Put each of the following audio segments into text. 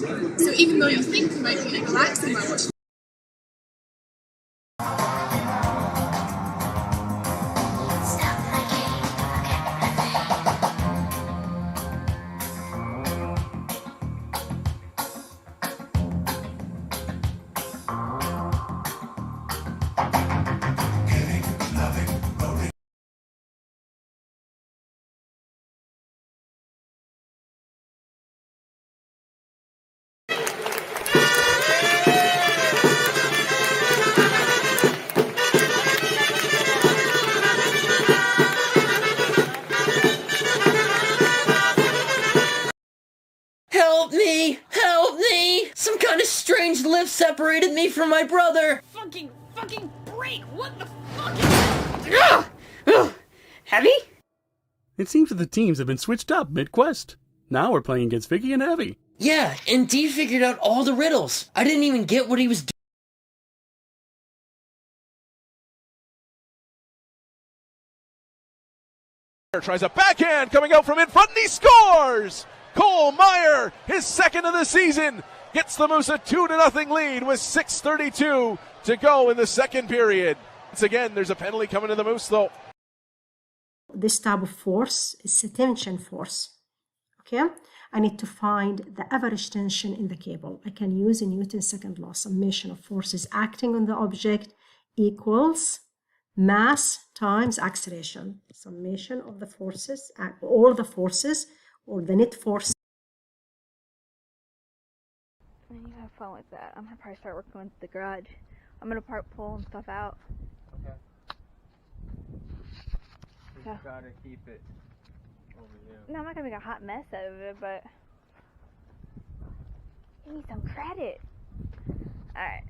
So even though you think you might be relaxing by watching Help me! Help me! Some kind of strange lift separated me from my brother! Fucking break! What the fuck? Heavy? It seems that the teams have been switched up mid-quest. Now we're playing against Vicky and Heavy. Yeah, and Dee figured out all the riddles. I didn't even get what he was doing. Tries a backhand coming out from in front and he scores! Cole Meyer, his second of the season, gets the Moose a 2-0 lead with 6:32 to go in the second period. Once again, there's a penalty coming to the Moose though. This type of force is a tension force. Okay, I need to find the average tension in the cable. I can use a Newton's second law. Summation of forces acting on the object equals mass times acceleration. Summation of the forces, all the forces, or the net force. You have fun with that. I'm gonna probably start working with the garage. I'm gonna start pulling stuff out. Okay. Yeah. Gotta keep it over here. No, I'm not gonna make a hot mess out of it, but give me some credit. Alright.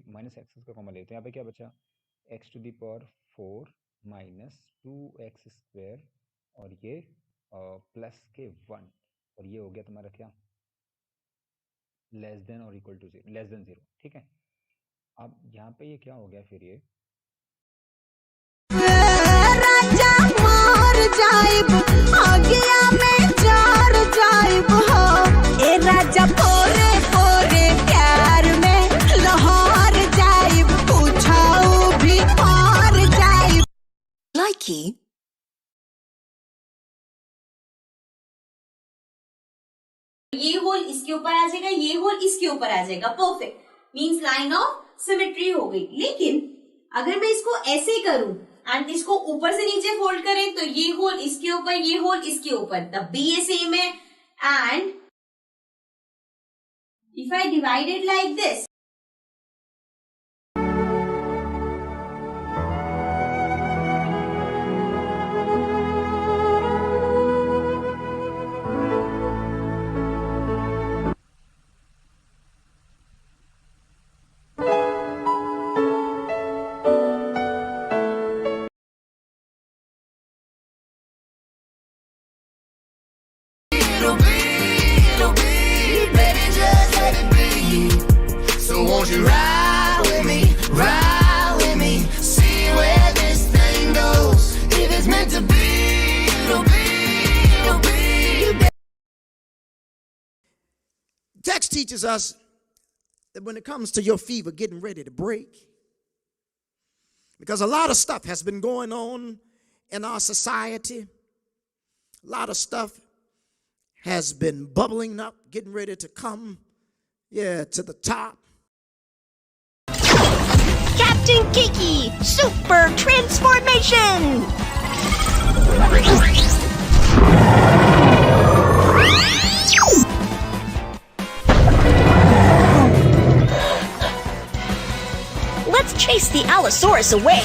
Minus x का common लेते हैं यहाँ पे क्या बचा x to the power 4 minus 2x square और ये plus के 1 और ये हो गया तुम्हारा क्या लेस देन और इक्वल टू 0 लेस देन 0 ठीक है अब यहाँ पे ये क्या हो गया फिर ये राजा मार जाइब आ गया मैं जार जाइब हो ए राजा पोरे पोरे प्यार में लाहौर जाइब पूछाऊ भी पार जाइब लाइकी ये होल इसके ऊपर आ जाएगा ये होल इसके ऊपर आ जाएगा perfect means line of symmetry हो गई लेकिन अगर मैं इसको ऐसे करूं एंड इसको ऊपर से नीचे फोल्ड करें तो ये होल इसके ऊपर ये होल इसके ऊपर द बी ए सेम है and if I divide it like this Won't you ride with me, see where this thing goes. If it's meant to be, it'll be, it'll be. Text teaches us that when it comes to your fever getting ready to break, because a lot of stuff has been going on in our society, a lot of stuff has been bubbling up, getting ready to come, to the top. Captain Kiki, super transformation! Let's chase the Allosaurus away!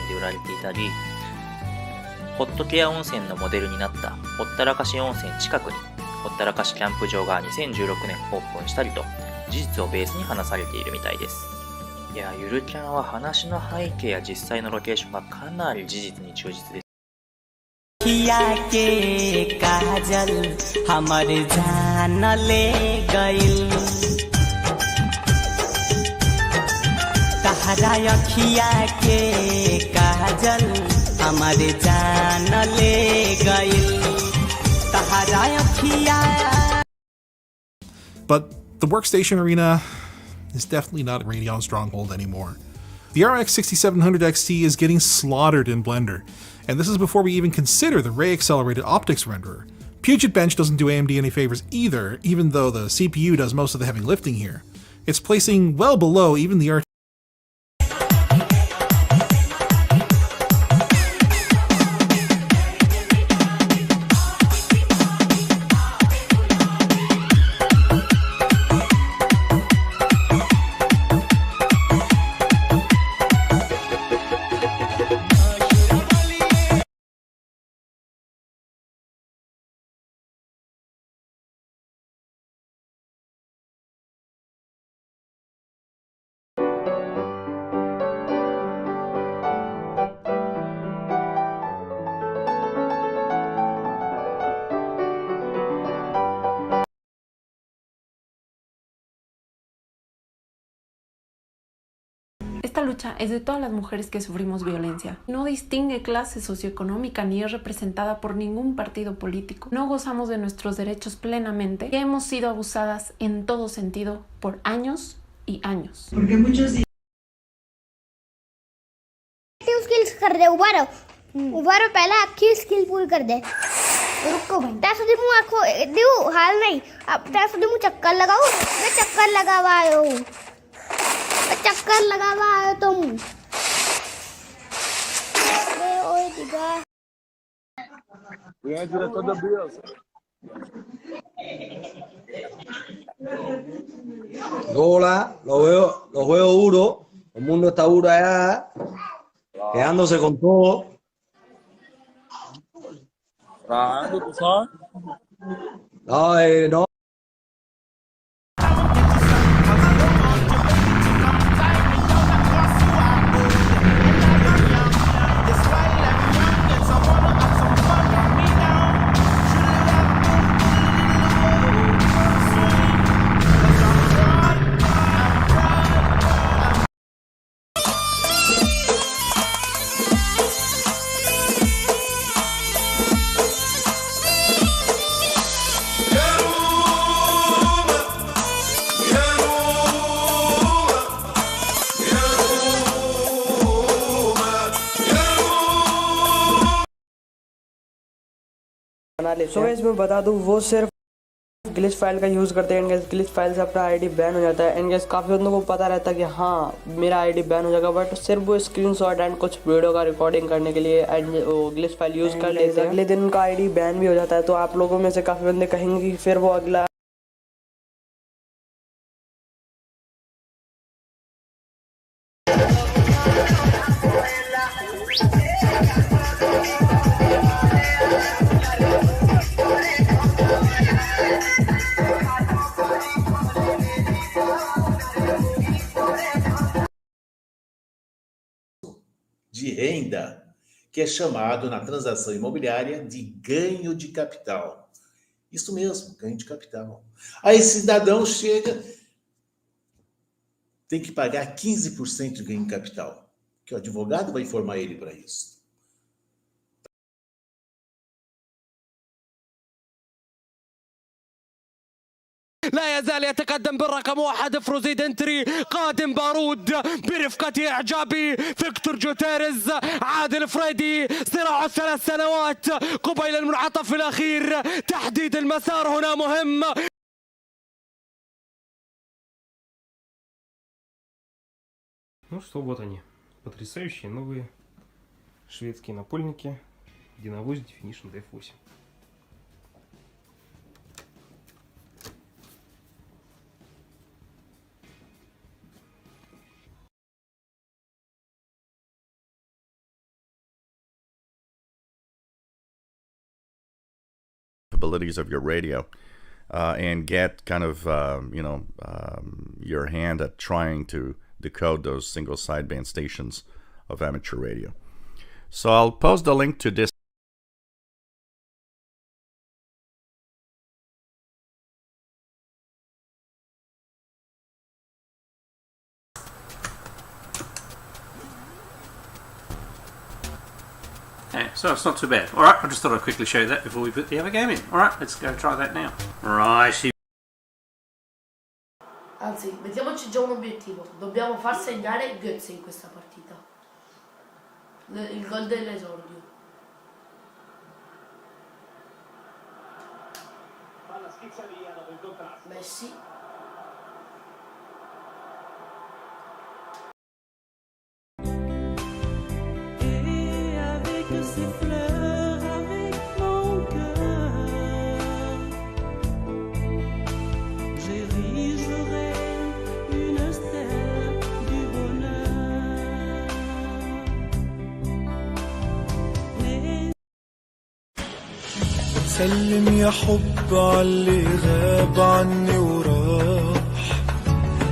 円で売られていたり、ホットケア温泉のモデルになったほったらかし温泉近くにほったらかしキャンプ場が2016年オープンしたりと、事実をベースに話されているみたいです。いや、ゆるキャンは話の背景や実際のロケーションがかなり事実に忠実です。किया के काजल हमर जान ले गइल तहरा अखिया के काजल हमर जान ले गइल तहरा अखिया. But the workstation arena is definitely not Radion's stronghold anymore. The RX 6700 XT is getting slaughtered in Blender, and this is before we even consider the ray-accelerated optics renderer. Puget Bench doesn't do AMD any favors either, even though the CPU does most of the heavy lifting here. It's placing well below even the RT. Esta lucha es de todas las mujeres que sufrimos violencia. No distingue clase socioeconómica ni es representada por ningún partido político. No gozamos de nuestros derechos plenamente y hemos sido abusadas en todo sentido por años y años. Porque muchos skills कर दे उबारो पहले आपकी skill पूरी कर दे रुको भाई त्या सुधी मु आखो देऊ हाल नाही त्या सुधी मु चक्कर लगाऊ मैं चक्कर लगावा आयो तुम ओए दिगा E a diretor da Bielsa. Hola, lo veo duro, el mundo está duro allá, quedándose con todo. Trabajando, tú sabes. No, no. So guys मैं बता दूं वो सिर्फ ग्लिच फाइल का यूज़ करते हैं। ग्लिच फाइल से अपना आईडी बैन हो जाता है। एंड गाइस काफ़ी बंदों को पता रहता है कि हाँ मेरा आईडी बैन हो जाएगा, बट सिर्फ वो स्क्रीनशॉट एंड कुछ वीडियो का रिकॉर्डिंग करने के लिए एंड वो ग्लिच फाइल यूज़ कर लेते हैं। अगले दिन उनका आईडी बैन भी हो जाता है। तो आप लोगों में से काफ़ी बंदे कहेंगे कि फिर वो अगला de renda, que é chamado na transação imobiliária de ganho de capital. Isso mesmo, ganho de capital. Aí esse cidadão chega, tem que pagar 15% de ganho de capital, que o advogado vai informar ele para isso. لا يزال يتقدم بالرقم 1 فروزي دنتري، قادم بارود برفقة إعجابي فيكتور جوتيريز، عادل فريدي، صراع 3 سنوات قبيل المنعطف الأخير، تحديد المسار هنا مهم. Ну что, вот они, потрясающие новые шведские напольники Dynavoice Definition DF8. capabilities of your radio and get kind of your hand at trying to decode those single sideband stations of amateur radio. So I'll post the link to this. Yeah, so it's not too bad. Alright, I just thought I'd quickly show you that before we put the other game in. Alright, let's go try that now. Right. Anzi, mettiamoci già un obiettivo. Dobbiamo far segnare Götze in questa partita. Il gol dell'esordio. Messi. سلم يا حب عاللي غاب عني وراح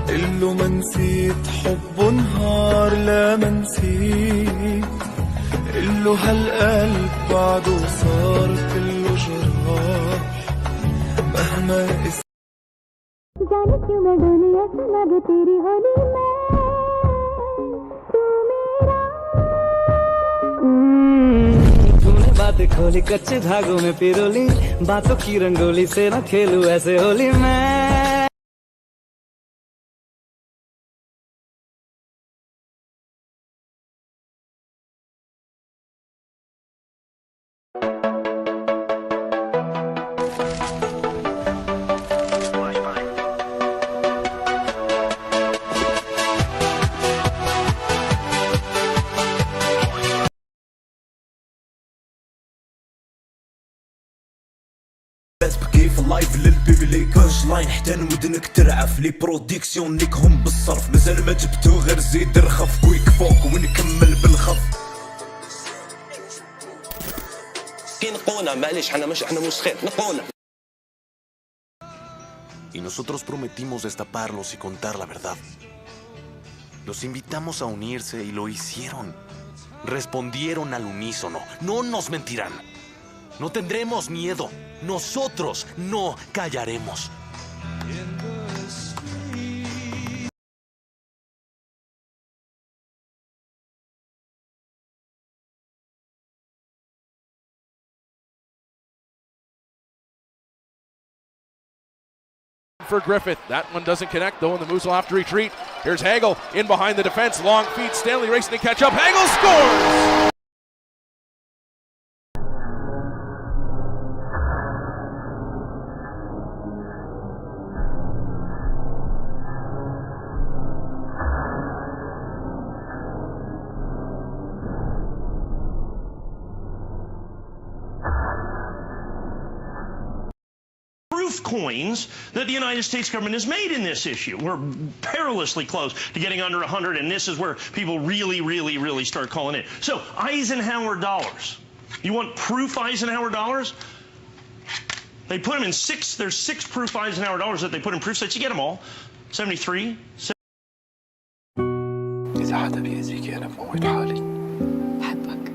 قله ما نسيت حبه نهار لا ما نسيت قله هالقلب بعده صار كله جراح مهما जाने क्यों मैं डोली ऐसा लगे तेरी होली में तू मेरा बातें खोली कच्चे धागों में पिरोली बातों की रंगोली से ना खेलूं ऐसे होली में كيف اللايف للبيبي لي كونش لاين حتى نودنك ترعف لي بروديكسيون نيكهم بالصرف مازال ما جبتو غير زيد رخف كويك فوق ونكمل بالخف كي نقونا معليش احنا مش خير نقونا. Y nosotros prometimos destaparlos y contar la verdad. Los invitamos a unirse y lo hicieron. Respondieron al unísono. No nos mentirán. No tendremos miedo. Nosotros no callaremos. For Griffith, that one doesn't connect though, and the Moose will have to retreat. Here's Hagel in behind the defense, long feet, Stanley racing to catch up. Hagel scores! Proof coins that the United States government has made in this issue. We're perilously close to getting under 100, and this is where people really start calling in. So, Eisenhower dollars. You want proof Eisenhower dollars? They put them in there's 6 proof Eisenhower dollars that they put in proof sets. You get them all. 73. إذا حدا بيأذيك أنا بموت حالي. بحبك.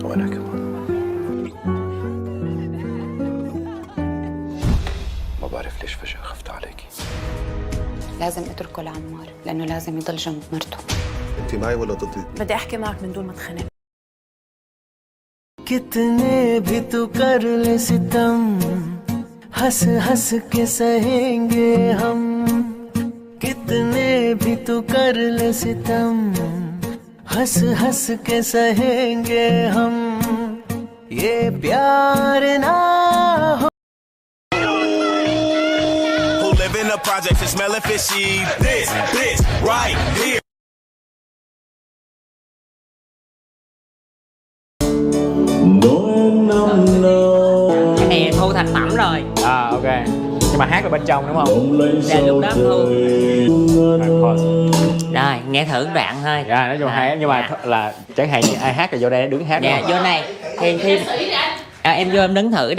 وأنا كمان. ما بعرف ليش فجأة خفت عليكي. لازم اتركه لعمار لأنه لازم يضل جنب مرته. أنت معي ولا ضدي؟ بدي أحكي معك من دون ما تخنق. कितने भी तू कर ले सितम हंस हंस के सहेंगे हम कितने भी तू कर ले सितम हंस हंस के सहेंगे हम ये प्यार ना हो Who live in the projects and smelling fishy this right here Hè thu thành phẩm rồi. Ok. Nhưng mà hát ở bên trong đúng không? Dạ lúc đó thu. Rồi, Rồi nghe thử đoạn thôi. dạ nói chung hay nhưng mà là chẳng hạn như ai hát là vô đây đứng hát. Dạ vô này thì em vô em đứng thử.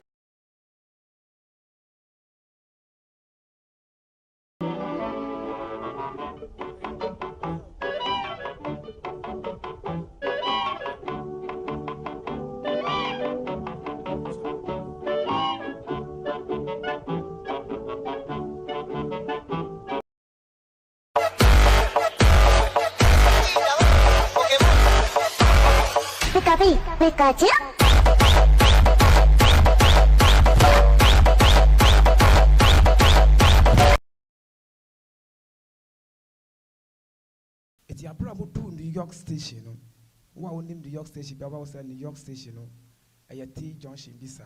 いピカチュウ。Eti abura mo do New York Station no. Wo a wonim New York Station bi aba wo say New York Station no. Eye T junction bi sa.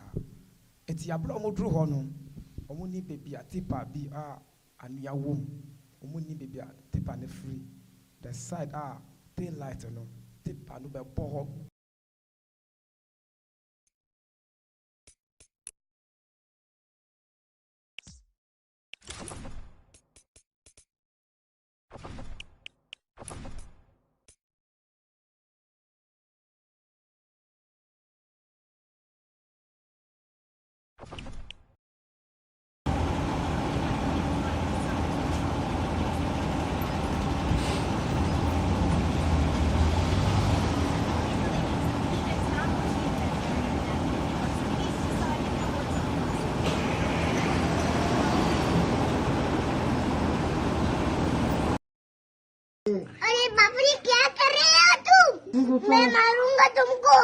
Eti abura mo do ho no. Omo ni baby a tipa bi a anua wom. Omo ni baby a tipa ne free. The side tail light no. Tipa no be bo. अरे बाप रे क्या कर रहे हो तुम? मैं मारूंगा तुमको।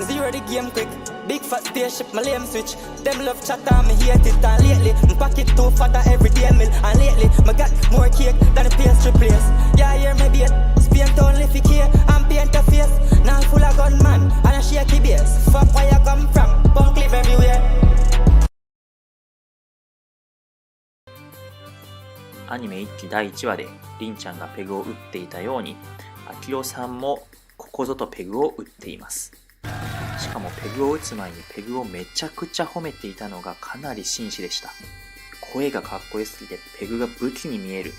Zero the game quick, big fat spaceship, my lame switch. Them love chatter, me hate it, and lately my pocket too fatter every day meal. And lately, me got more cake than a pastry place. Yeah, I hear me beat, paint only for care, and paint a face. Now full of gunman, and a shaky base. Fuck where you come from, punk live everywhere. アニメ1期第1話でりんちゃんがペグを打っていたように、あきおさんもここぞとペグを打っています。しかもペグを打つ前にペグをめちゃくちゃ褒めていたのがかなり紳士でした。声がかっこよすぎてペグが武器に見える。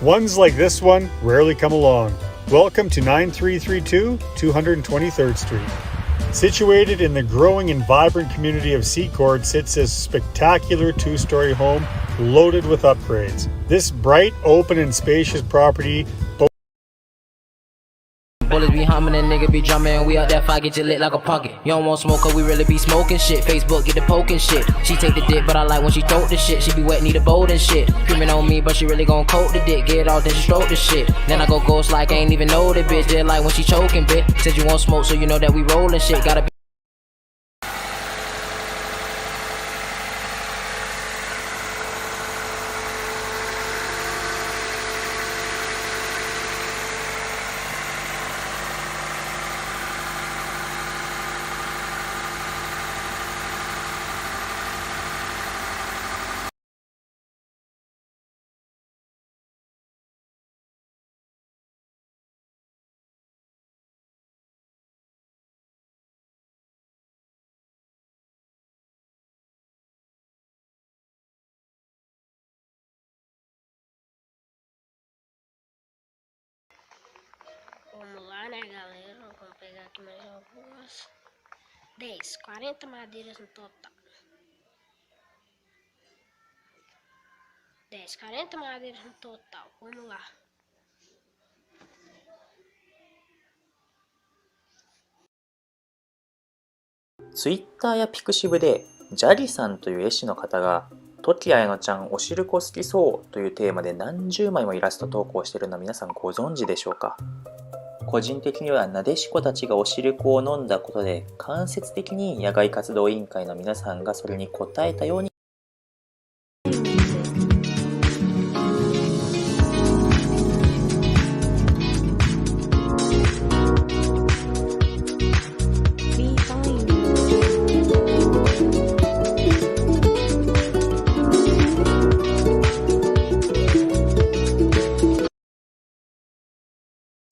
Ones like this one rarely come along. Welcome to 9332 223rd Street. Situated in the growing and vibrant community of Secord sits this spectacular two-story home loaded with upgrades. This bright, open, and spacious property Bullets be humming and nigga be drumming. We out there fight, get you lit like a pocket. You don't want smoke, cause we really be smoking shit. Facebook get the poking shit. She take the dick, but I like when she throw the shit. She be wet, need a bold and shit. Screaming on me, but she really gon' coat the dick. Get off, then she stroke the shit. Then I go ghost like I ain't even know the bitch. Just like when she choking, bitch. Said you want smoke, so you know that we rollin' shit. Gotta be. Vamos lá, né, galera? Vamos pegar aqui mais algumas. 10, 40 madeiras no total. 10, 40 madeiras no total. Vamos lá. ツイッターやピクシブでジャリさんという絵師の方が時あやのちゃんおしるこ好きそうというテーマで何十枚もイラスト投稿しているの皆さんご存知でしょうか。個人的にはなでしこたちがお汁粉を飲んだことで間接的に野外活動委員会の皆さんがそれに応えたように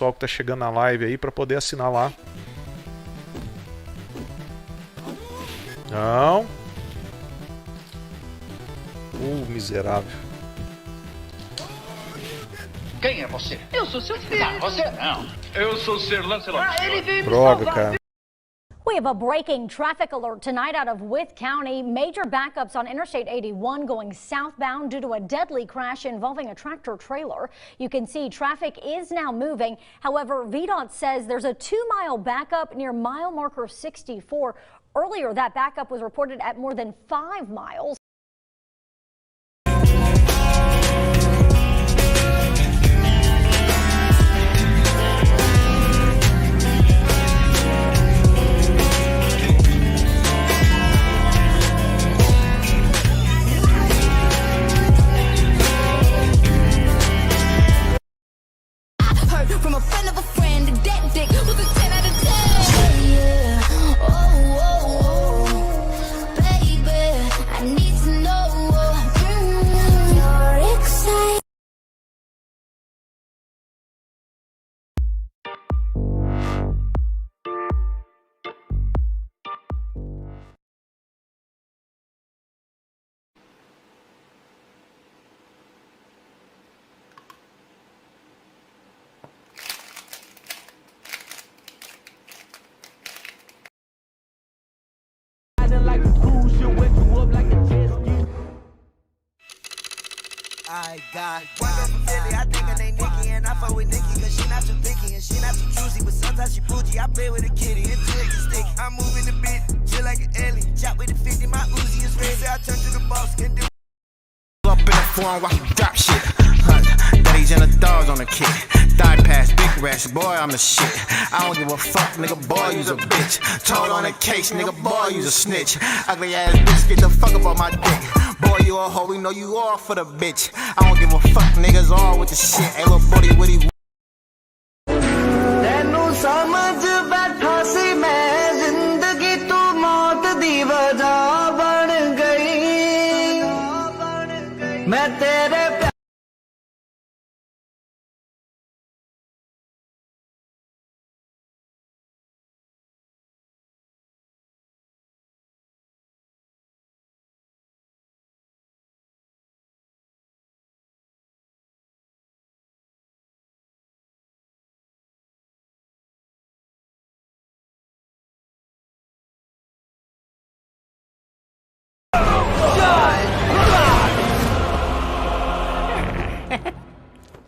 pessoal que tá chegando na live aí para poder assinar lá. Não. Miserável. Quem é você? Eu sou seu filho. Ah, você não. Eu sou o Sr. Lancelot. Ele veio me droga, cara. We have a breaking traffic alert tonight out of Wythe County. Major backups on Interstate 81 going southbound due to a deadly crash involving a tractor trailer. You can see traffic is now moving. However, VDOT says there's a 2-mile backup near mile marker 64. Earlier, that backup was reported at more than 5 miles. From a friend of a friend, that dick was a 10 out of 10. Yeah, baby, I need to know you're excited. I got one girl from Philly, I think her name Nikki, and I fuck with Nikki cause she not too picky and she not too choosy, but sometimes she bougie. I play with a kitty until it gets sticky. I'm moving the bitch, chill like an alien. Chop with the 50, my Uzi is ready. Say I turn to the boss, can do up in the foreign while he drop shit. Daddy's and the dogs on the kick. Thigh pass, big rash, boy, I'm the shit. I don't give a fuck, nigga, boy, you's a bitch. Told on the case, nigga, boy, you's a snitch. Ugly ass bitch, get the fuck up on my dick. Boy, you a hoe, we know you all for the bitch. I don't give a fuck, niggas all with the shit. Hey, little booty, witty. ਤੈਨੂੰ ਸਮਝ ਬੈਠਾ ਸੀ ਮੈਂ ਜ਼ਿੰਦਗੀ ਤੂੰ ਮੌਤ ਦੀ ਵਜ੍ਹਾ ਬਣ ਗਈ ਮੈਂ ਤੇਰੇ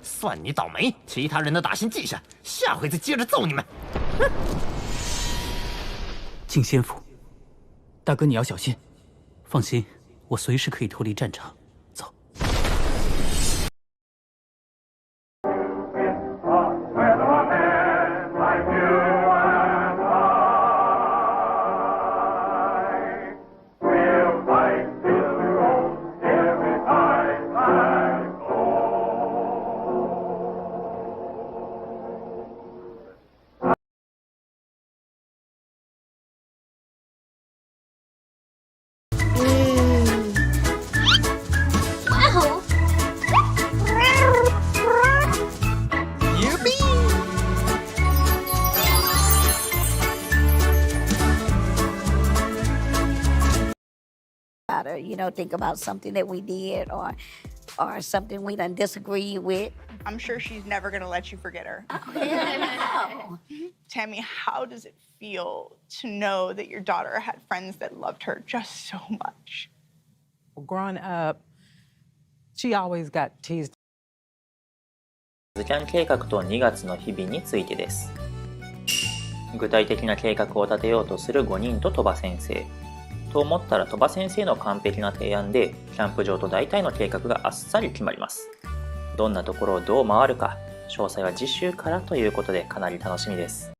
算你倒霉，其他人的打心记下，下回再接着揍你们。敬先府，大哥你要小心，放心，我随时可以脱离战场。走。Think about something that we did or something we done disagree with. I'm sure she's never gonna let you forget her. No. Tammy, how does it feel to know that your daughter had friends that loved her just so much? Well, growing up, she always got teased. ズキャン計画と2月の日々についてです。具体的な計画を立てようとする5人と鳥羽先生。と思ったら鳥羽先生の完璧な提案でキャンプ場と大体の計画があっさり決まります。どんなところをどう回るか、詳細は次週からということでかなり楽しみです。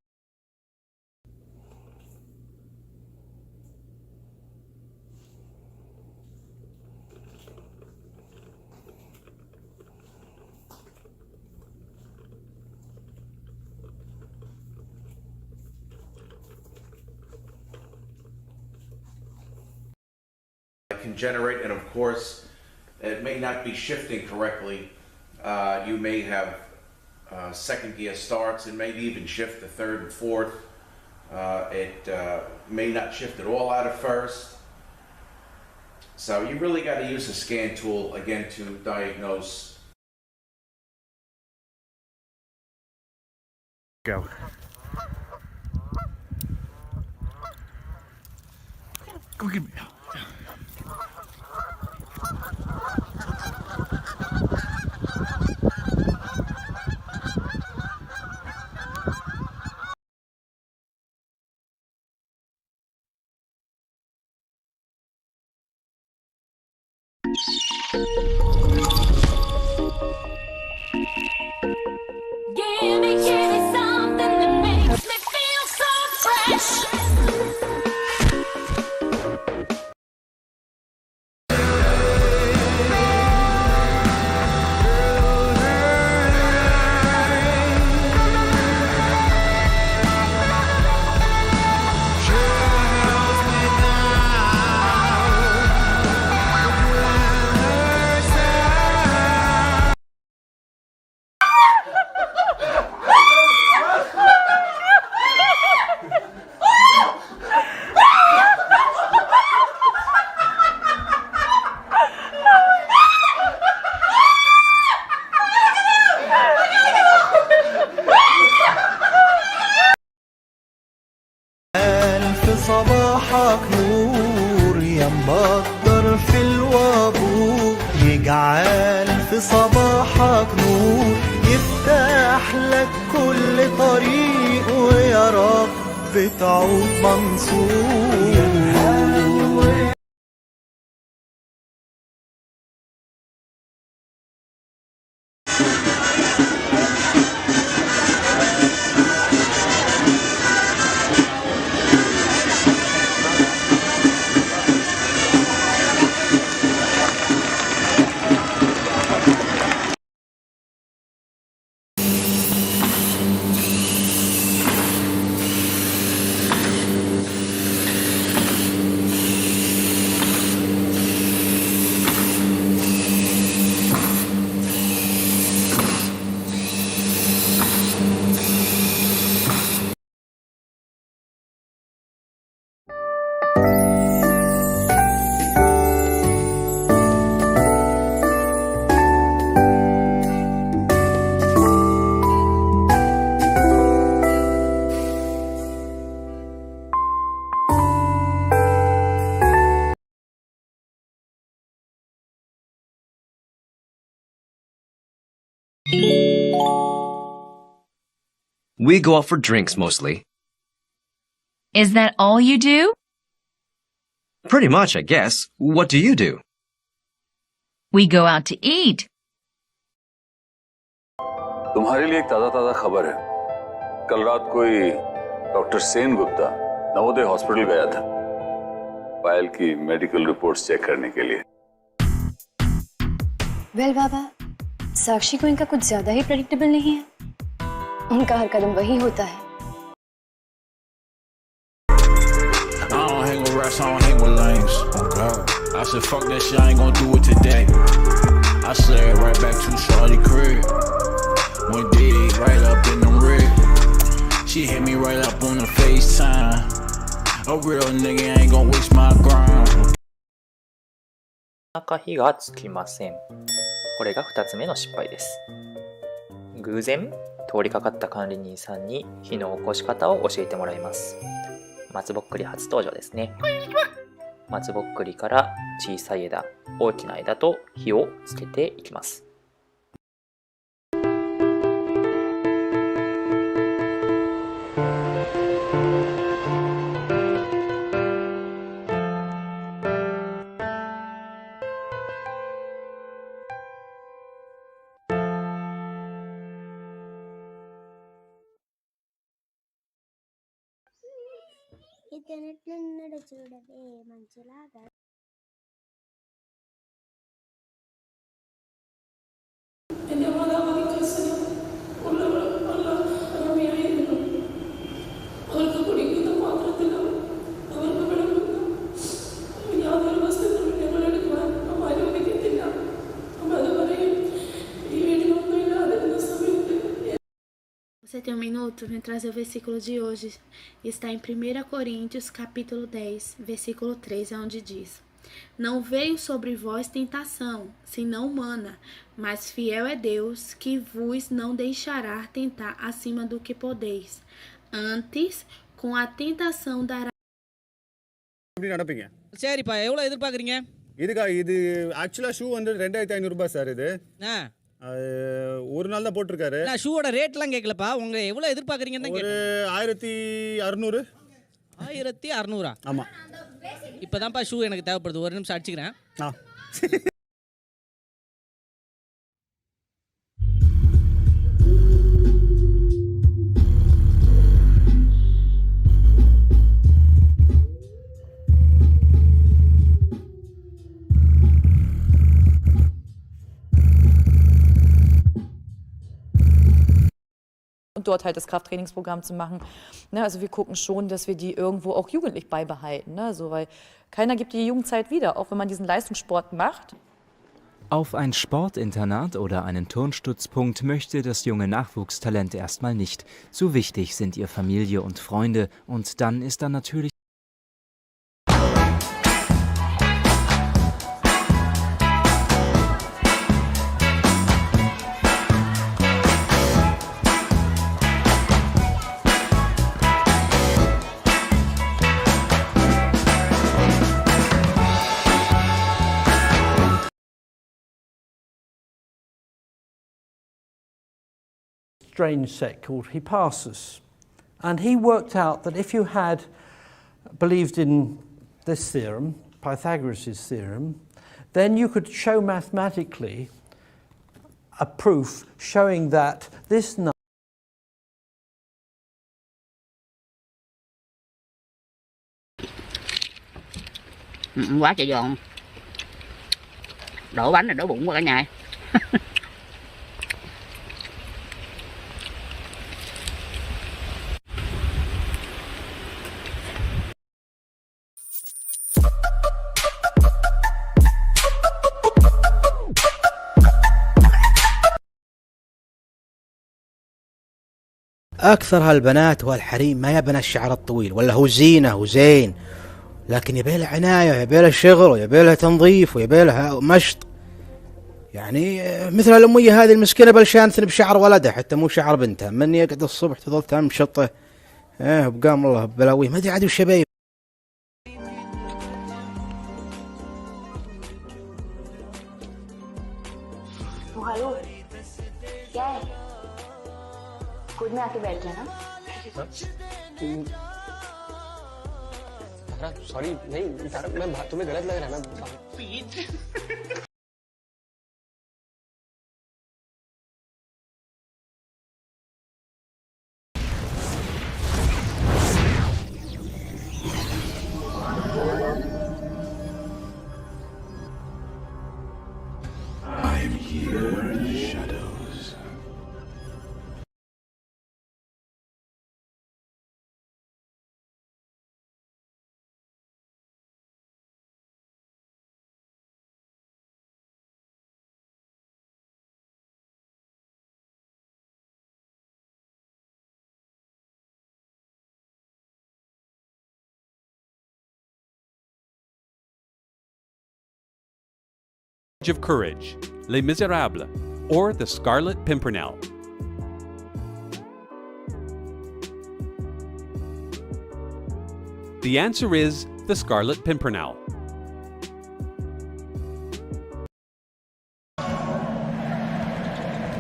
Can generate, and of course it may not be shifting correctly. You may have second gear starts and maybe even shift to third and fourth. It may not shift at all out of first. So you really got to use a scan tool again to diagnose. Go. Go get me. Give me something that makes me feel so fresh. صباحك نور يا مبدر في الوابور يجعل في صباحك نور يفتح لك كل طريق ويا رب تعود منصور. We go out for drinks mostly. Is that all you do? Pretty much, I guess. What do you do? We go out to eat. तुम्हारे लिए एक ताज़ा खबर है। कल रात कोई doctor Sen Gupta Navodaya hospital गया था फाइल की मेडिकल रिपोर्ट्स चेक करने के लिए। वेल बाबा, साक्षी को इनका कुछ ज्यादा ही प्रेडिक्टेबल नहीं है। उनका हर कदम वही होता है। I don't hang with rats, I don't hang with lames. Oh God. I said fuck that shit, I ain't gonna do it today. I slid right back to Shawty crib. Went dig right up in the rib. She hit me right up on the FaceTime. A real nigga ain't gonna waste my grind. なかなか火がつきません。これが2つ目の失敗です。偶然通りかかった管理人さんに火の起こし方を教えてもらいます。松ぼっくり初登場ですね。松ぼっくりから小さい枝、大きな枝と火をつけていきます。ఇతనెట్లున్నడు చూడవే మంచులాగా. എന്റെ മാതാവ് കർശനം അകമയായിരുന്നു. അവർക്ക് കുടിക്കുന്ന പാത്രത്തിലും അവർക്ക് വിളമ്പുന്ന യാതൊരു വസ്തുക്കളും ഞങ്ങൾ എടുക്കുവാൻ അമ്മ അനുവദിക്കത്തില്ല. അമ്മ അത് പറയും, ഈ വീട്ടിലൊന്നും ഇല്ലാതിരുന്ന സമയത്ത്. Você tem um minuto? Vem trazer o versículo de hoje. Está em 1 Coríntios, capítulo 10, versículo 3, é onde diz: Não veio sobre vós tentação, senão humana, mas fiel é Deus, que vos não deixará tentar acima do que podeis. Antes, com a tentação dará. எப்படி நடப்பீங்க? சரிப்பா, எவ்வளோ எதிர்பார்க்குறீங்க? இது ஆக்சுவலாக shoe வந்து 2500 ரூபாய் sir. இது ஒரு நாள் தான் போட்டிருக்காரு. நான் ஷூவோட ரேட்லாம் கேட்கலப்பா, உங்க எவ்வளோ எதிர்பார்க்குறீங்கன்னு தான் கேட்டேன். 1600. 1600? ஆமாம். இப்போதான்ப்பா ஷூ எனக்கு தேவைப்படுது, ஒரு நிமிஷம் அடிச்சுக்கிறேன். Und dort halt das Krafttrainingsprogramm zu machen. Ne, also wir gucken schon, dass wir die irgendwo auch jugendlich beibehalten. Ne, so, weil keiner gibt die Jugendzeit wieder, auch wenn man diesen Leistungssport macht. Auf ein Sportinternat oder einen Turnstützpunkt möchte das junge Nachwuchstalent erstmal nicht. Zu wichtig sind ihr Familie und Freunde, und dann ist da natürlich strange sect called Hippasus, and he worked out that if you had believed in this theorem, Pythagoras' theorem, then you could show mathematically a proof showing that this number quá trời giòn. Đổ bánh là đổ bụng qua cả nhà. أكثر هالبنات وهالحريم ما يبنى الشعر الطويل، ولا هو زينة وزين، لكن يبي له عناية ويبي له شغل ويبي له تنظيف ويبي له مشط. يعني مثل الأمية هذه المسكينة بلشانتني بشعر ولدها حتى مو شعر بنتها، من يقعد الصبح تظل تمشطه بقام الله بلاويه ما ادري عاد وش يبي. Hello क्या है खुद में आके बैठ जाना sorry नहीं मैं तुम्हें गलत लग रहा है मैं of Courage, Les Miserables, or The Scarlet Pimpernel. The answer is The Scarlet Pimpernel.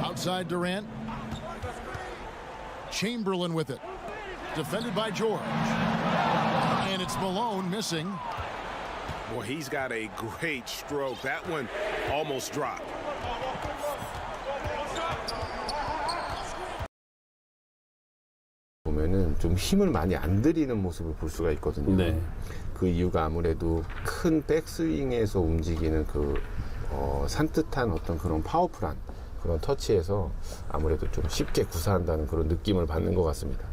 Outside Durant. Chamberlain with it. Defended by George. And it's Malone missing. Boy, he's got a great stroke. That one almost dropped. 보면은 좀 힘을 많이 안 들이는 모습을 볼 수가 있거든요. 네. 그 이유가 아무래도 큰 백스윙에서 움직이는 그 산뜻한 어떤 그런 파워풀한 그런 터치에서 아무래도 좀 쉽게 구사한다는 그런 느낌을 받는 것 같습니다.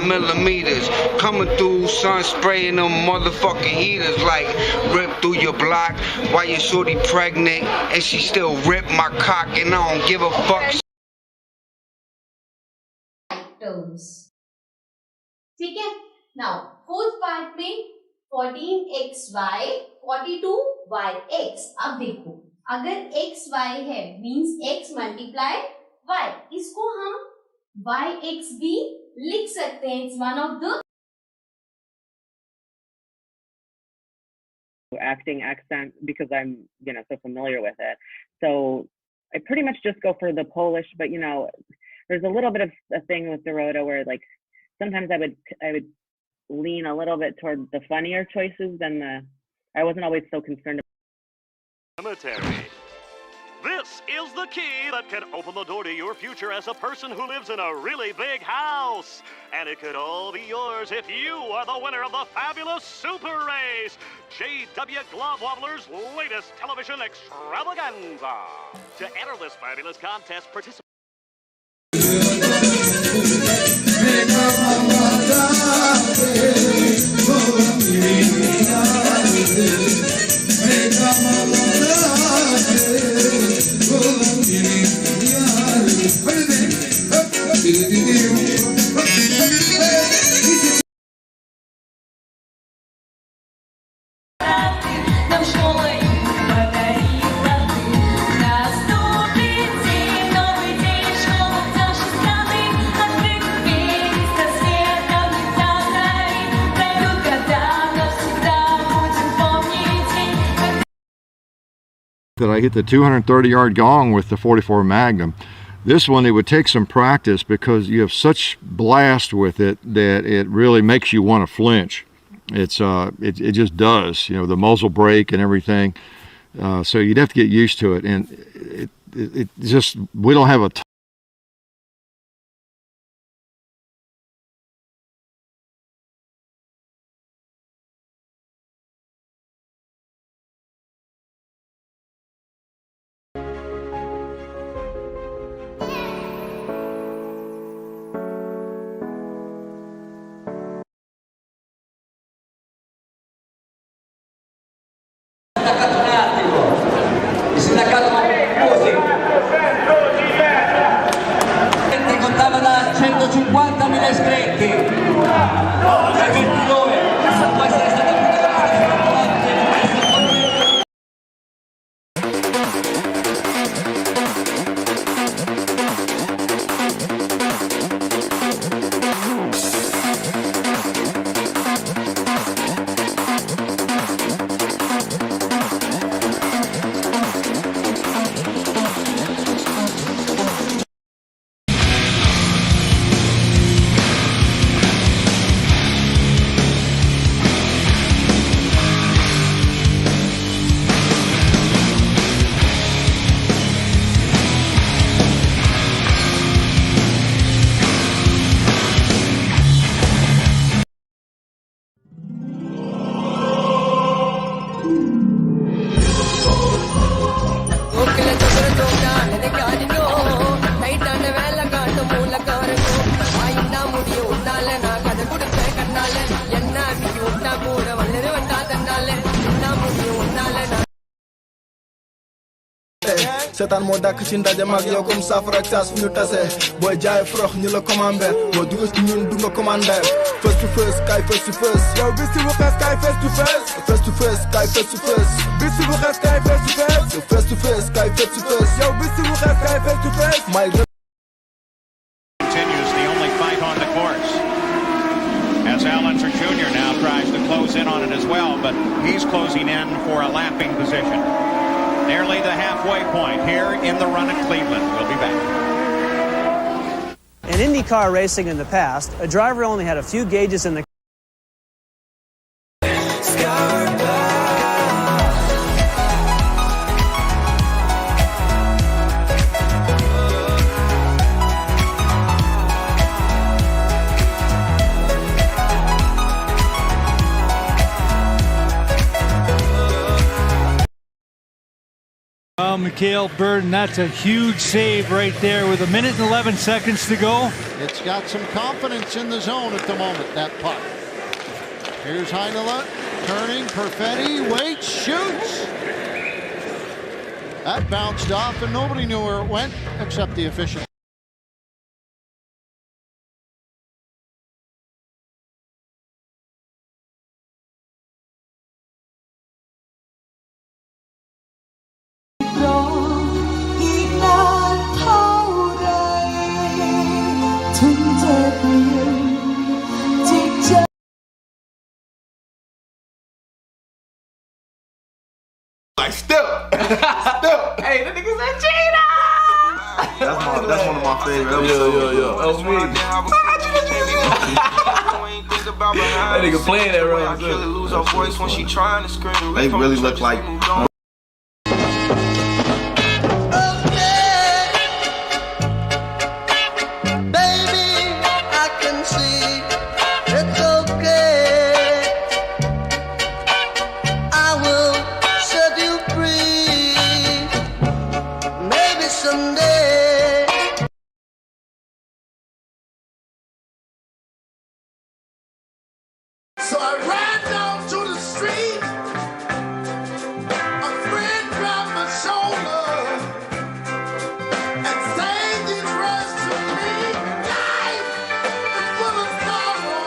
Millimeters coming through, sun spraying them motherfucking heaters like rip through your block while your shorty pregnant and she still rip my cock and I don't give a fuck. Terms. ठीक है? Now fourth part में 14xy 42yx. अब देखो अगर xy है means x multiply y. इसको हम yx भी लिख सकते हैं. It's one of the acting accent because I'm, so familiar with it. So I pretty much just go for the Polish, but there's a little bit of a thing with Dorota where like sometimes I would lean a little bit toward the funnier choices than I wasn't always so concerned about. Cemetery. This is the key that can open the door to your future as a person who lives in a really big house. And it could all be yours if you are the winner of the fabulous Super Race, JW Glove Wobbler's latest television extravaganza. To enter this fabulous contest, participate. That I hit the 230-yard gong with the 44 Magnum. This one, it would take some practice because you have such blast with it that it really makes you want to flinch. It just does, the muzzle brake and everything. So you'd have to get used to it, and it just, we don't have a contava da 150.000 iscritti nel 29 può essere stato il setan moo dàkk ci ndaje mag yow comme saafara ak saas fu ñu tase booy jaay frox ñu la commandé moo dugg ci ñun du nga commandé face to face kay face to face yow bis bu xees kay face to face face to face kay face to face bis bu xees kay face to face yow face to face kay face to face yow bis bu xees kay face to face may continues the only fight on the course as Allenser Jr. now tries to close in on it as well, but he's closing in for a lapping position. Nearly the halfway point here in the run at Cleveland. We'll be back. In IndyCar racing in the past, a driver only had a few gauges in the Oh, Mikhail Burden, that's a huge save right there with 1 minute and 11 seconds to go. It's got some confidence in the zone at the moment, that putt. Here's Heinola, turning, Perfetti, waits, shoots. That bounced off and nobody knew where it went except the official. Like step. Hey, that nigga said Gina. That's one of my favorite episodes. Yeah. That was me. That nigga playing that right. Lose her voice when she trying to scream. They really look like. So I ran down to the street. A friend grabbed my shoulder and sang these words to me. Life is full of sorrow.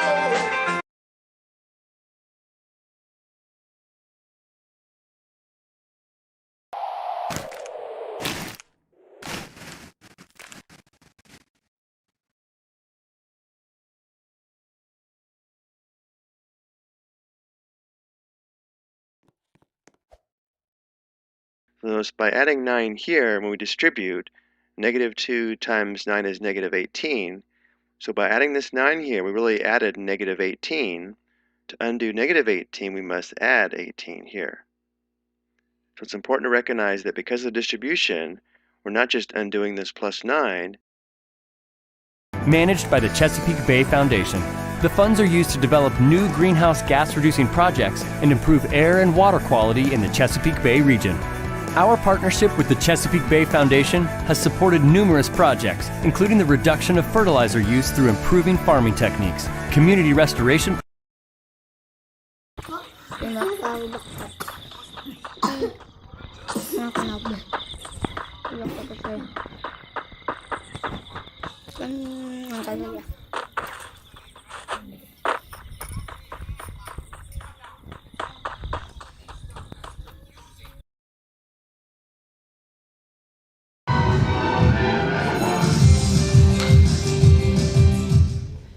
So by adding 9 here, when we distribute, -2 times 9 is -18. So by adding this 9 here, we really added -18. To undo -18, we must add 18 here. So it's important to recognize that because of the distribution, we're not just undoing this +9. Managed by the Chesapeake Bay Foundation. The funds are used to develop new greenhouse gas reducing projects and improve air and water quality in the Chesapeake Bay region. Our partnership with the Chesapeake Bay Foundation has supported numerous projects, including the reduction of fertilizer use through improving farming techniques, community restoration,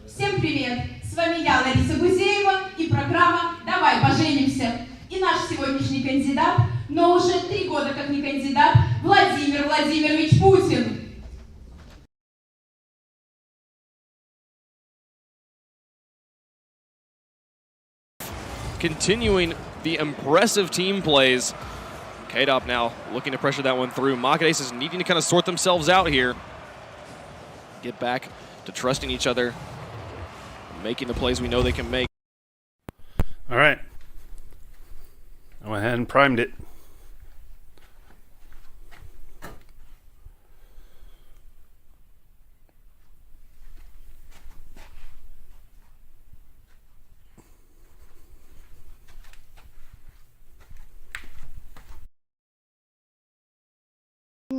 Всем привет! С вами я, Лариса Гузеева, и программа «Давай поженимся». И наш сегодняшний кандидат, но уже 3 года как не кандидат, Владимир Владимирович Путин. Continuing the impressive team plays. K-Dop now looking to pressure that one through. Macades is needing to kind of sort themselves out here. Get back to trusting each other, making the plays we know they can make. All right. I went ahead and primed it.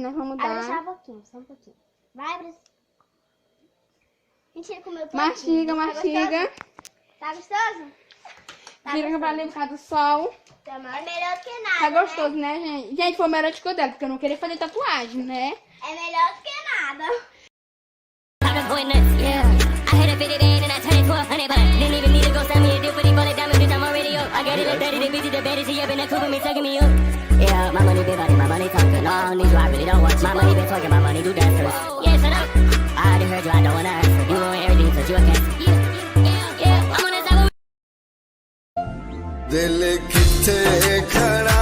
nós vamos dar... Abre só um pouquinho, só um pouquinho. Vai, abre. Mentira, comeu todinho. Mastiga, mastiga. Tá gostoso? Tá Vira pra ali por causa do sol. É melhor do que nada, Tá gostoso, né, gente? Gente, foi o melhor de dela, porque eu não queria fazer tatuagem, né? É melhor do que nada. I had a fitted in and I turned it to a honey bun. Didn't even need to go sell me a deal for the bullet diamond, bitch, I'm already up. I got it like 30, they busy, the baddest, she up in the coupe and me sucking me up. Yeah, my money big body, my money talking. No, I don't need you, I really don't want you. My money been talking, my money do dancers. Yeah, shut up. I already heard you, I don't wanna answer. You want everything, cause you a cancer. Yeah, I'm on the top of दिल किथे खड़ा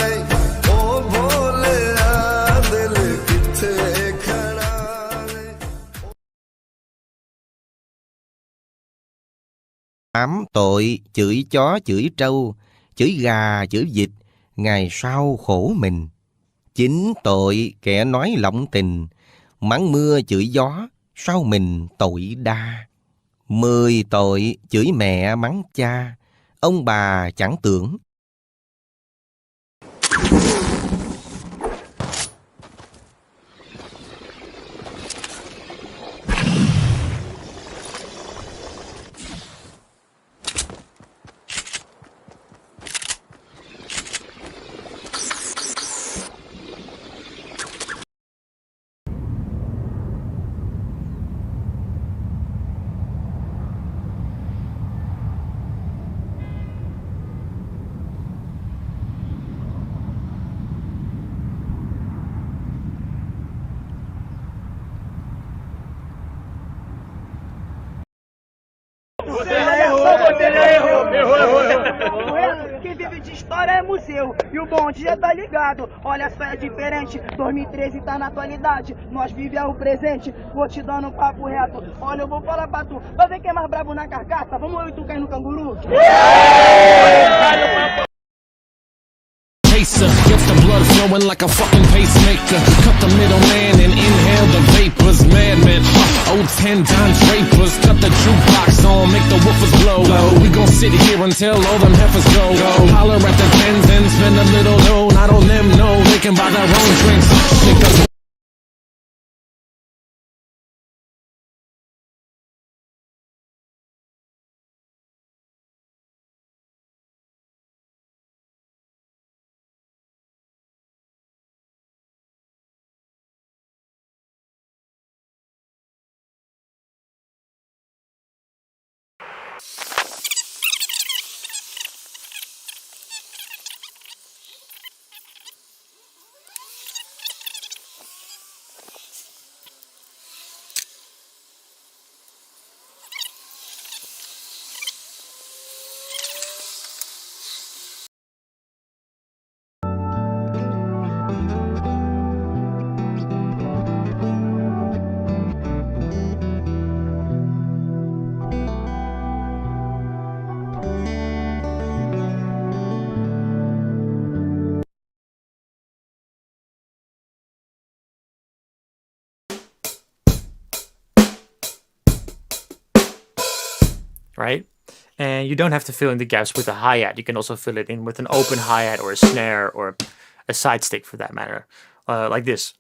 रे ओ भोलेया दिल किथे खड़ा रे 8 tội chửi chó chửi trâu, chửi gà chửi vịt, ngày sau khổ mình. 9 tội kẻ nói lộng tình, mắng mưa chửi gió, sau mình tội đa. 10 tội chửi mẹ mắng cha, ông bà chẳng tưởng. Quem vive de história é museu, e o bonde já tá ligado. Olha só, é diferente, 2013 tá na atualidade. Nós vivemos o presente, vou te dando um papo reto. Olha, eu vou falar pra tu, vai ver quem é mais brabo na carcaça. Vamos eu e tu cair no canguru? Get the blood flowing like a fucking pacemaker. Cut the middleman and inhale the vapors. Madman, old 10-time drapers. Cut the jukebox on, make the woofers blow. We gon' sit here until all them heifers go. Holler at the tens and spend a little dough. Not on them, no, they can buy their own drinks. Niggas. Right? And you don't have to fill in the gaps with a hi-hat. You can also fill it in with an open hi-hat or a snare or a side stick for that matter. Like this.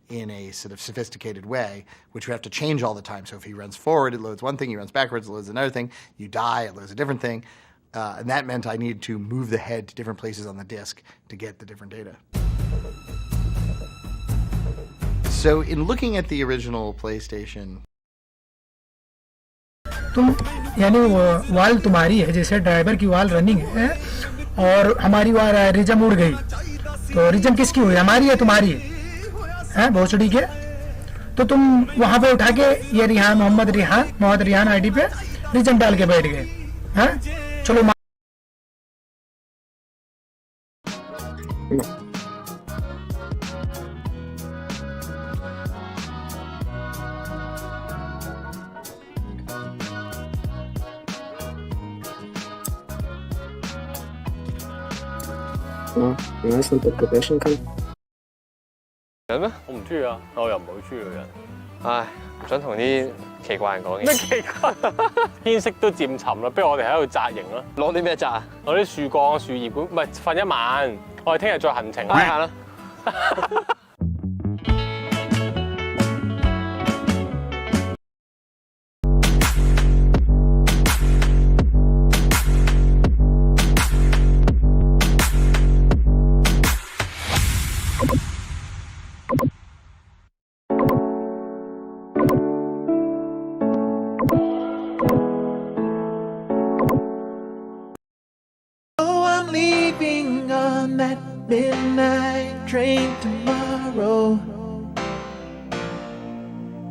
In a sort of sophisticated way, which we have to change all the time. So if he runs forward, it loads one thing, he runs backwards, it loads another thing, you die, it loads a different thing. And that meant I needed to move the head to different places on the disk to get the different data. So in looking at the original PlayStation, तुम यानी वाल तुम्हारी है, जैसे driver की वाल running है और हमारी वाल रिजम उड़ गई, तो रिजम किसकी हुई, हमारी है तुम्हारी है भोसड़ी के, तो तुम वहां पे उठा के ये मोहम्मद रिहान आईडी पे रिजम डाल के बैठ गए हैं. चलो你喺信讀嘅俾一千斤。有咩？我唔中意啊，我又唔係好中意女人。唉，唔想同啲奇怪人講嘢。咩奇怪？天色都漸沉啦，不如我哋喺度紮營啦。攞啲咩紮啊？攞啲樹幹、樹葉咁，唔係瞓一晚。我哋聽日再行程。睇下啦。Midnight train tomorrow,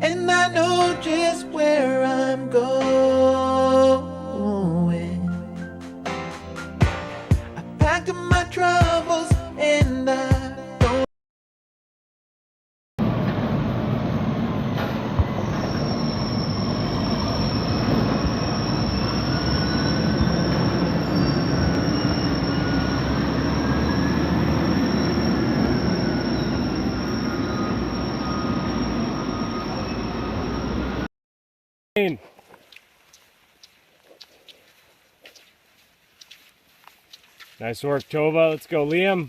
and I know just where I'm going. I packed up my troubles and I don't. Nice work, Tova. Let's go, Liam.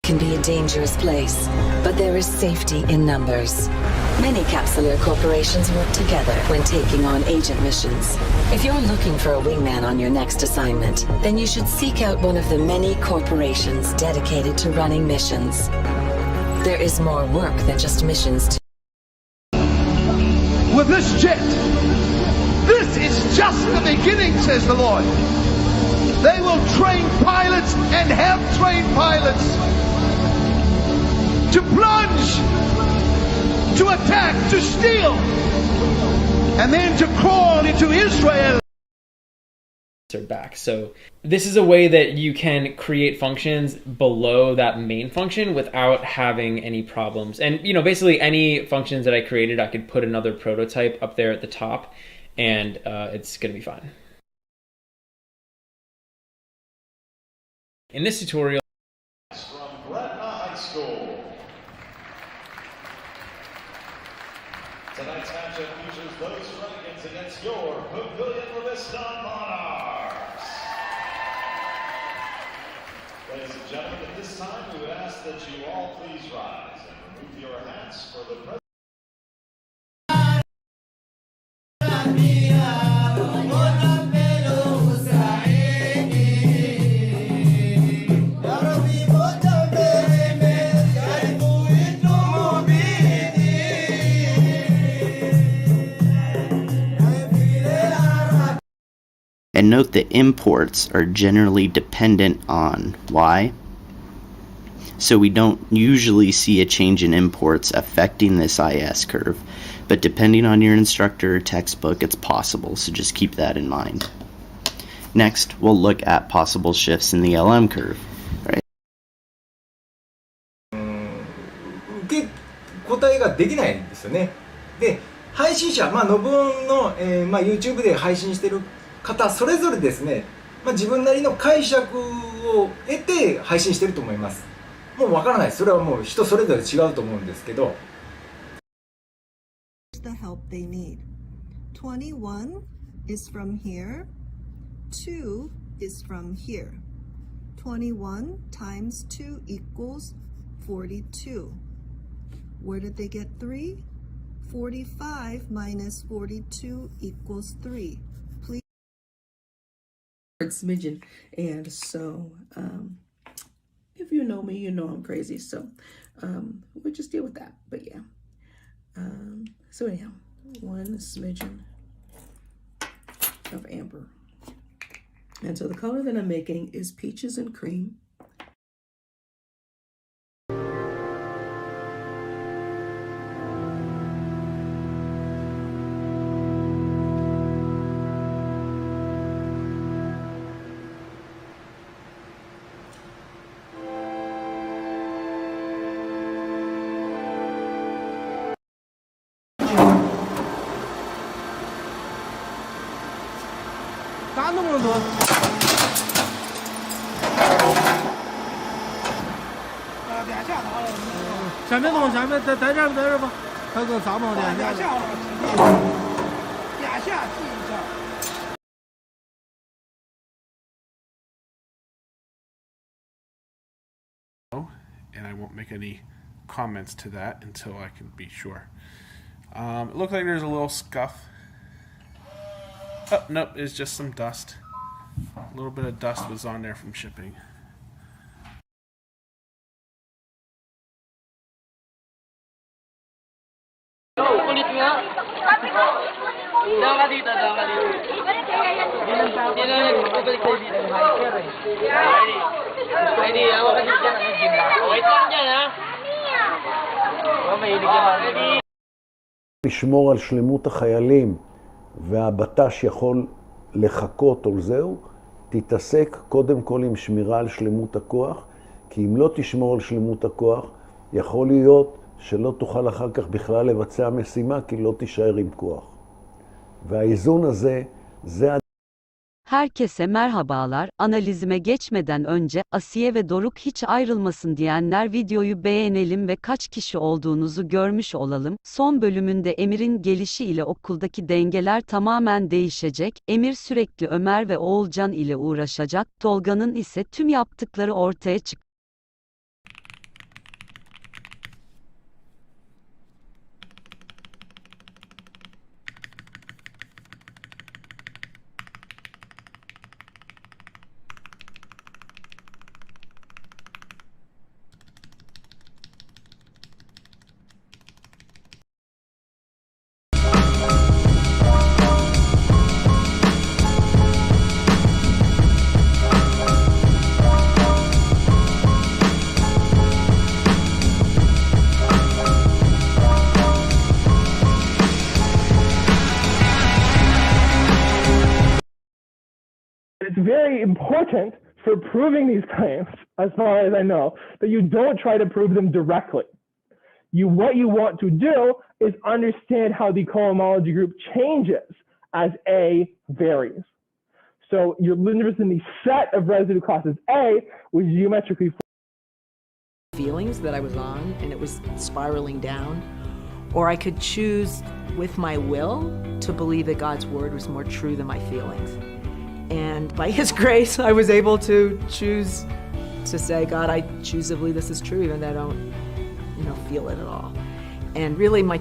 Can be a dangerous place, but there is safety in numbers. Many capsuleer corporations work together when taking on agent missions. If you're looking for a wingman on your next assignment, then you should seek out one of the many corporations dedicated to running missions. There is more work than just missions to with this jet. This is just the beginning, says the Lord. They will train pilots and have trained pilots to plunge, to attack, to steal, and then to crawl into Israel. Back. So this is a way that you can create functions below that main function without having any problems. And basically any functions that I created, I could put another prototype up there at the top, and it's going to be fine. In this tutorial, from Gretna High School. Tonight's matchup features those Renegades against your Pavilion Leviston Monarchs. Ladies and gentlemen, at this time we would ask that you all please rise and remove your hats for the president. And note that imports are generally dependent on Y. So we don't usually see a change in imports affecting this IS curve, but depending on your instructor or textbook, it's possible, so just keep that in mind. Next, we'll look at possible shifts in the LM curve. Right? 答えができないんですよね。で、配信者、ノブオンの、YouTube で配信している方それぞれですね、自分なりの解釈を得て配信してると思います。もうわからない。それはもう人それぞれ違うと思うんですけど。The help they need. 21 is from here. 2 is from here. 21 times 2 equals 42. Where did they get 3? 45 minus 42 equals 3. Please. Smidgen, and so if you know me, you know I'm crazy, so we'll just deal with that. But yeah, so anyhow, 1 smidgen of amber, and so the color that I'm making is peaches and cream. 咋那么多？先别动，先别在这儿吧，他个啥毛的？点下踢一下。And I won't make any comments to that until I can be sure. It looks like there's a little scuff. Oh, nope, it's just some dust. A little bit of dust was on there from shipping. לשמור על שלמות החיילים והבט"ש יכול לחכות או זהו, תתעסק קודם כל עם שמירה על שלמות הכוח, כי אם לא תשמור על שלמות הכוח, יכול להיות שלא תוכל אחר כך בכלל לבצע משימה, כי לא תישאר עם כוח. והאיזון הזה, זה... Herkese merhabalar. Analizime geçmeden önce Asiye ve Doruk hiç ayrılmasın diyenler videoyu beğenelim ve kaç kişi olduğunuzu görmüş olalım. Son bölümünde Emir'in gelişi ile okuldaki dengeler tamamen değişecek. Emir sürekli Ömer ve Oğulcan ile uğraşacak. Tolga'nın ise tüm yaptıkları ortaya çıkacak. It's very important for proving these claims, as far as I know, that you don't try to prove them directly. What you want to do is understand how the cohomology group changes as A varies. So you're interested in the set of residue classes A, which geometrically feelings that I was on and it was spiraling down, or I could choose with my will to believe that God's word was more true than my feelings. And by His grace, I was able to choose to say, God, I choose to believe this is true, even though I don't, feel it at all. And really, my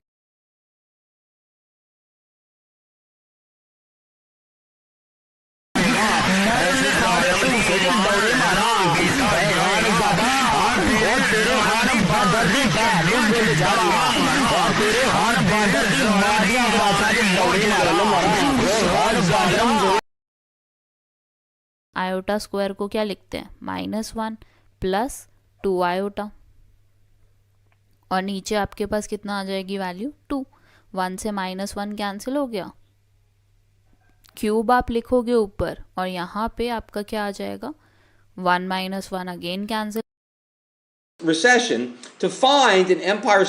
iota square को क्या लिखते हैं -1 + 2 iota, और नीचे आपके पास कितना आ जाएगी value 2। 1 से -1 कैंसिल हो गया, क्यूब आप लिखोगे ऊपर और यहाँ पे आपका क्या आ जाएगा 1 - 1 again cancel. Recession to find an empire